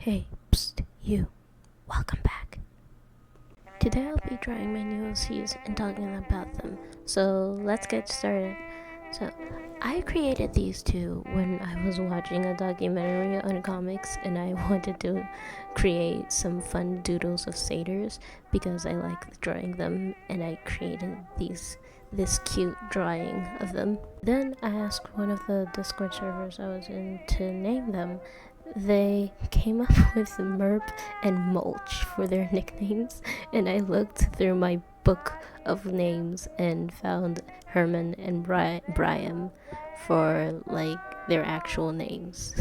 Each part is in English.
Hey, psst, you. Welcome back. Today I'll be drawing my new OCs and talking about them. So let's get started. So I created these two when I was watching a documentary on comics and I wanted to create some fun doodles of satyrs because I like drawing them, and I created this cute drawing of them. Then I asked one of the Discord servers I was in to name them. They came up with Merp and Mulch for their nicknames, and I looked through my book of names and found Herman and Bryam for their actual names.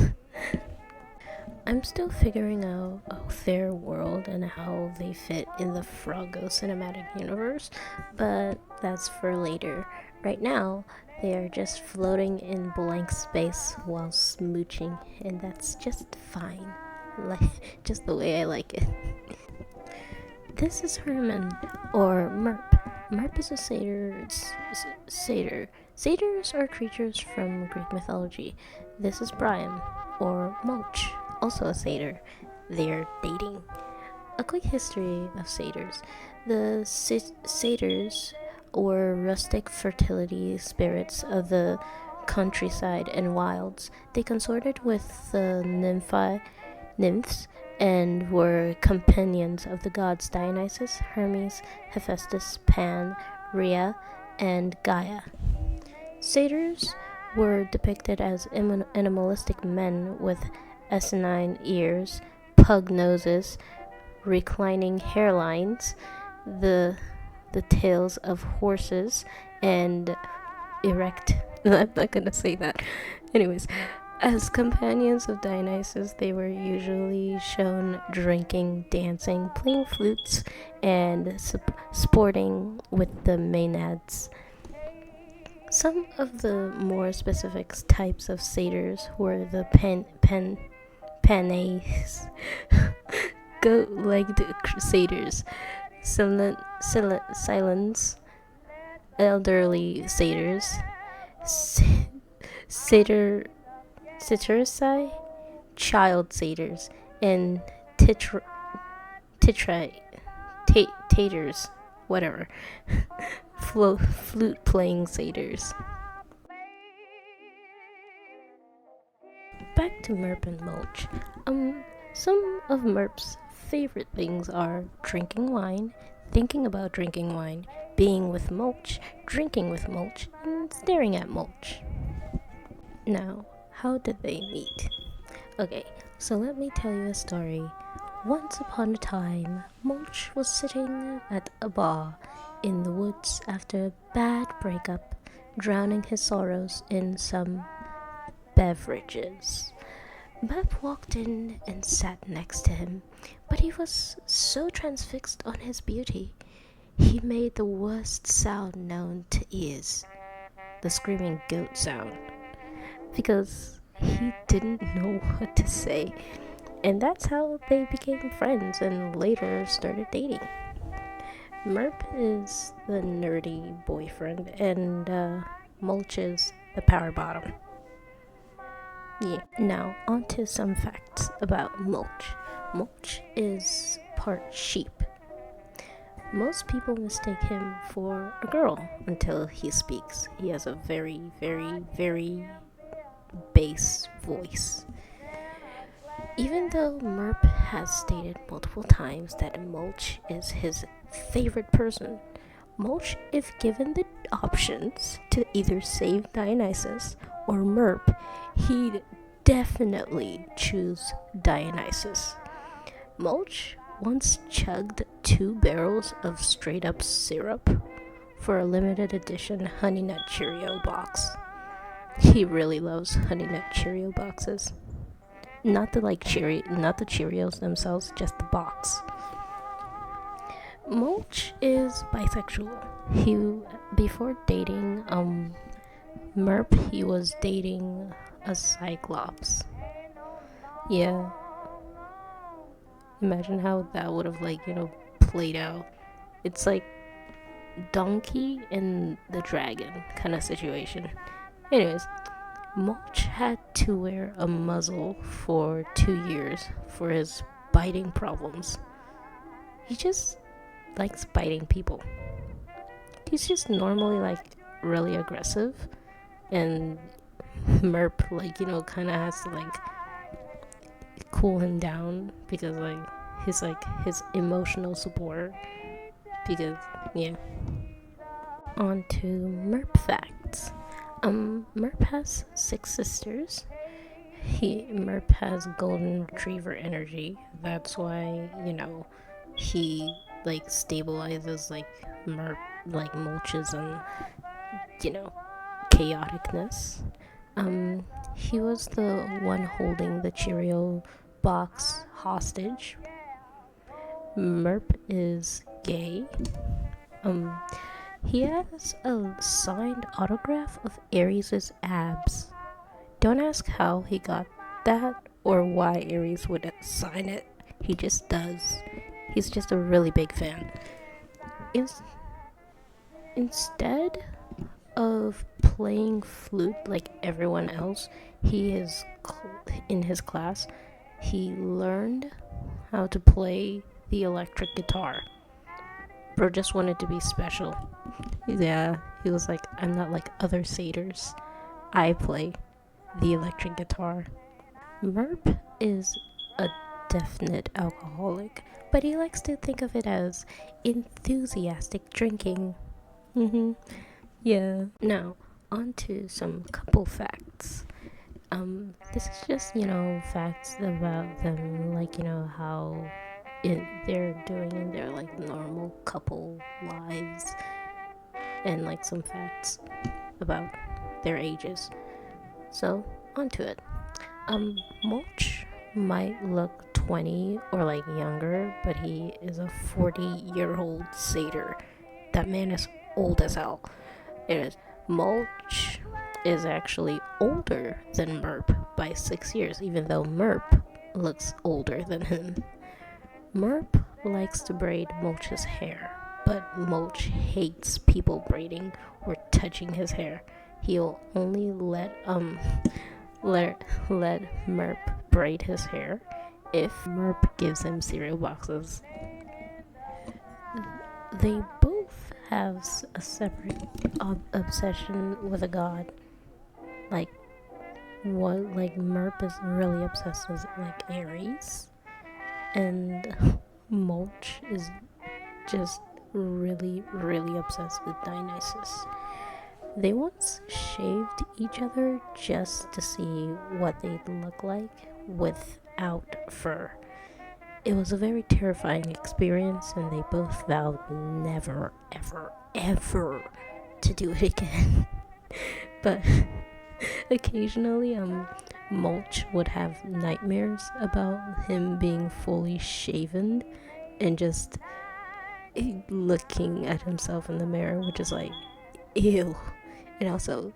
I'm still figuring out their world and how they fit in the Froggo cinematic universe, but that's for later. Right now, they are just floating in blank space while smooching, and that's just fine. Just the way I like it. This is Herman, or Merp. Merp is a satyr. Satyrs are creatures from Greek mythology. This is Bryam, or Mulch, also a satyr. They're dating. A quick history of satyrs. The satyrs were rustic fertility spirits of the countryside and wilds. They consorted with the nymphs and were companions of the gods Dionysus, Hermes, Hephaestus, Pan, Rhea, and Gaia. Satyrs were depicted as animalistic men with asinine ears, pug noses, reclining hairlines, the tails of horses, and erect. I'm not gonna say that. Anyways, as companions of Dionysus, they were usually shown drinking, dancing, playing flutes, and sporting with the maenads. Some of the more specific types of satyrs were the Panays, goat-legged satyrs, silence, elderly satyrs, satyr, child satyrs, and taters, whatever, flute playing satyrs. Back to Merp and Mulch. Some of Merp's favorite things are drinking wine, thinking about drinking wine, being with Mulch, drinking with Mulch, and staring at Mulch. Now, how did they meet? Okay, so let me tell you a story. Once upon a time, Mulch was sitting at a bar in the woods after a bad breakup, drowning his sorrows in some beverages. Bep walked in and sat next to him, but he was so transfixed on his beauty, he made the worst sound known to ears, the screaming goat sound, because he didn't know what to say. And that's how they became friends and later started dating. Merp is the nerdy boyfriend, and Mulch is the power bottom. Yeah. Now, on to some facts about Mulch. Mulch is part sheep. Most people mistake him for a girl until he speaks. He has a very, very, very bass voice. Even though Merp has stated multiple times that Mulch is his favorite person, Mulch, if given the options to either save Dionysus or Merp, he'd definitely choose Dionysus. Mulch once chugged 2 barrels of straight up syrup for a limited edition Honey Nut Cheerio box. He really loves Honey Nut Cheerio boxes. Not the Cheerios themselves, just the box. Mulch is bisexual. Before dating Merp, he was dating a cyclops. Yeah. Imagine how that would have played out. It's like Donkey and the Dragon kind of situation. Anyways, Mulch had to wear a muzzle for 2 years for his biting problems. He just likes biting people. He's just normally like really aggressive, and Merp kind of has to like cool him down because his emotional support. Because yeah. On to Merp facts. Merp has 6 sisters. Merp has golden retriever energy. That's why he like stabilizes like Merp like Mulches and chaoticness. He was the one holding the Cheerio box hostage. Merp is gay. Um, he has a signed autograph of Aries' abs. Don't ask how he got that or why Aries would sign it. He just does. He's just a really big fan. Instead of playing flute like everyone else, in his class, he learned how to play the electric guitar. Bro just wanted to be special. Yeah, he was like, I'm not like other satyrs. I play the electric guitar. Merp is a definite alcoholic, but he likes to think of it as enthusiastic drinking. Yeah. Now, on to some couple facts. This is just, facts about them, like, how they're doing in their, like, normal couple lives, and, like, some facts about their ages. So, on to it. Mulch might look 20 or, like, younger, but he is a 40-year-old satyr. That man is old as hell. Mulch is actually older than Merp by 6 years, even though Merp looks older than him. Merp likes to braid Mulch's hair, but Mulch hates people braiding or touching his hair. He'll only let Merp braid his hair if Merp gives him cereal boxes. They both have a separate obsession with a god. Like Merp is really obsessed with like Aries, and Mulch is just really, really obsessed with Dionysus. They once shaved each other just to see what they'd look like without fur. It was a very terrifying experience, and they both vowed never, ever, ever to do it again. But occasionally, Mulch would have nightmares about him being fully shaven and just looking at himself in the mirror, which is like, ew. And also,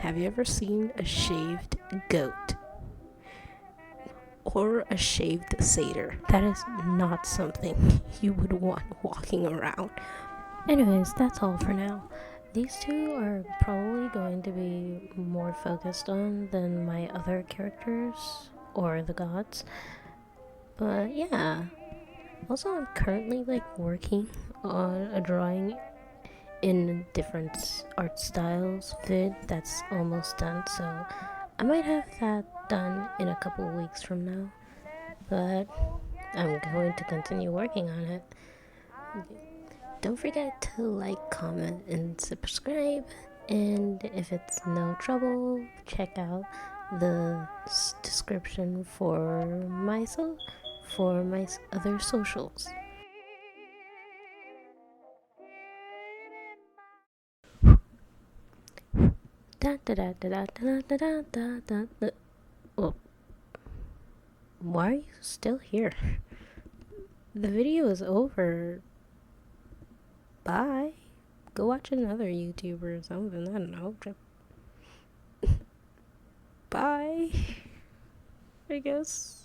have you ever seen a shaved goat? Or a shaved satyr? That is not something you would want walking around. Anyways, that's all for now. These two are probably going to be more focused on than my other characters or the gods. But yeah. Also, I'm currently like working on a drawing in different art styles that's almost done, so I might have that done in a couple weeks from now, but I'm going to continue working on it. Don't forget to like, comment, and subscribe, and if it's no trouble, check out the description for my other socials. Well, why are you still here? The video is over. Bye. Go watch another YouTuber or something. I don't know. Bye. I guess.